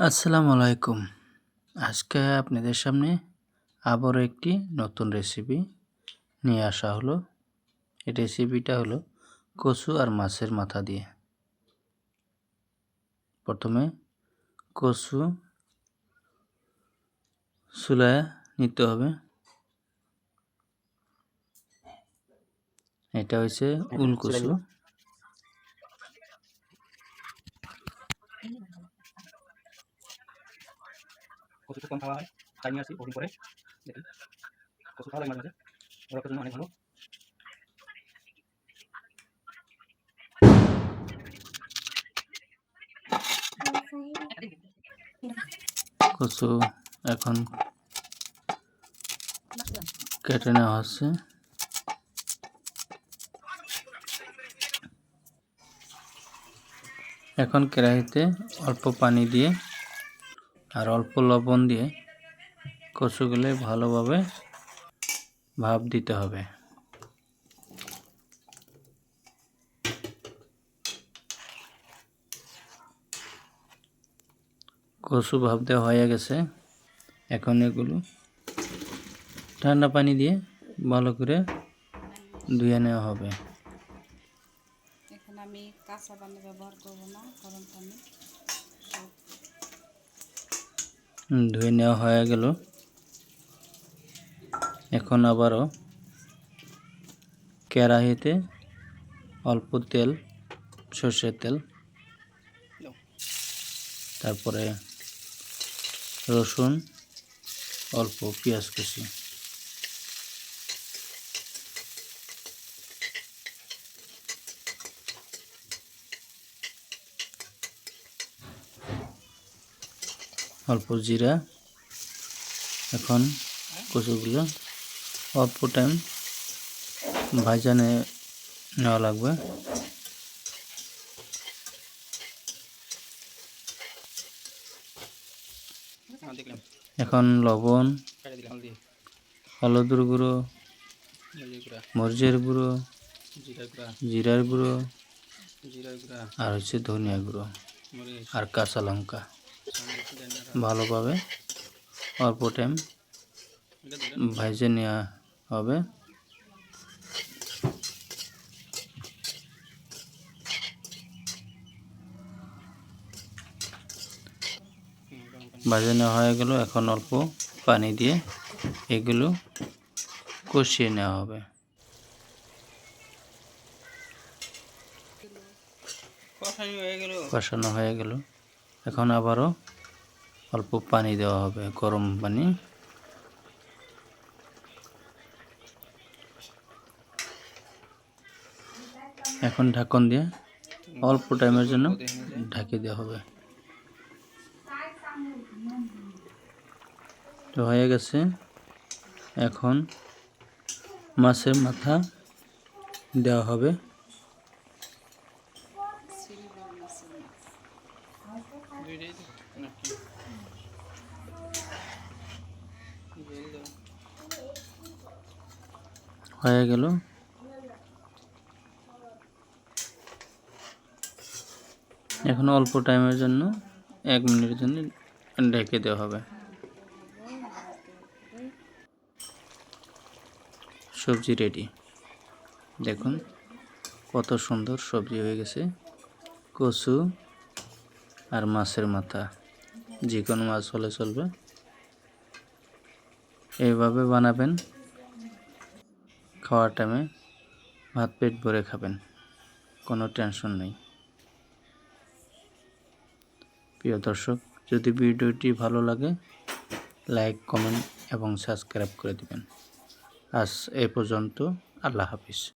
আসসালামু আলাইকুম। আজকে আপনাদের সামনে আবারও একটি নতুন রেসিপি নিয়ে আসা হলো। এই রেসিপিটা হলো কচু আর মাছের মাথা দিয়ে। প্রথমে কচু চুলায় নিতে হবে। এটা হচ্ছে উল কচু। কচু কম খাওয়া হয়, তাই নিয়ে আসি বহুদিন পরে। দেখি কচু খাওয়া লাগে মাঝে মাঝে, রক্তের জন্য অনেক ভালো। কচু এখন কেটে নেওয়া হচ্ছে। এখন কড়াইতে অল্প পানি দিয়ে আর অল্প লবণ দিয়ে কচুগুলো ভালোভাবে ভাপ দিতে হবে। কচু ভাপ দেওয়া হয়ে গেছে। এখন এগুলো ঠান্ডা পানি দিয়ে ভালো করে ধুয়ে নেওয়া হবে। এখন আমি কাঁচা পানি ব্যবহার করব না, গরম পানি। ধুয়ে নেওয়া হয়ে গেল। এখন আবারও কড়াইতে অল্প তেল, সরষের তেল, তারপরে রসুন, অল্প পেঁয়াজ কুচি, অল্প জিরা। এখন কচুগুলো অল্প টাইম ভাজা নেওয়া লাগবে। এখন লবণ, হলুদের গুঁড়ো, মরিচের গুঁড়ো, জিরার গুঁড়ো, আর হচ্ছে ধনিয়া গুঁড়ো আর কাঁচা লঙ্কা ভালোভাবে অল্প টাইম ভেজে নেওয়া হবে। ভেজে নেওয়া হয়ে গেল। এখন অল্প পানি দিয়ে এগুলো কষিয়ে নেওয়া হবে। কষানো হয়ে গেল। এখন আবারও অল্প পানি দেওয়া হবে, গরম পানি। এখন ঢাকন দিয়ে অল্প টাইমের জন্য ঢাকিয়ে দেওয়া হবে। তো হয়ে গেছে। এখন মাছের মাথা দেওয়া হবে। হয়ে গেল। এখন অল্প টাইমের জন্য 1 মিনিটের জন্য ঢেকে দেওয়া হবে। সবজি রেডি। দেখুন কত সুন্দর সবজি হয়ে গেছে। কচু আর মাছের মাথা, যে কোনো মাছ হলে চলবে। এইভাবে বানাবেন, খাওয়ার টাইমে ভাত পেট ভরে খাবেন, কোনো টেনশন নেই। প্রিয় দর্শক, যদি ভিডিওটি ভালো লাগে লাইক, কমেন্ট এবং সাবস্ক্রাইব করে দিবেন। আজ এই পর্যন্ত। আল্লাহ হাফিজ।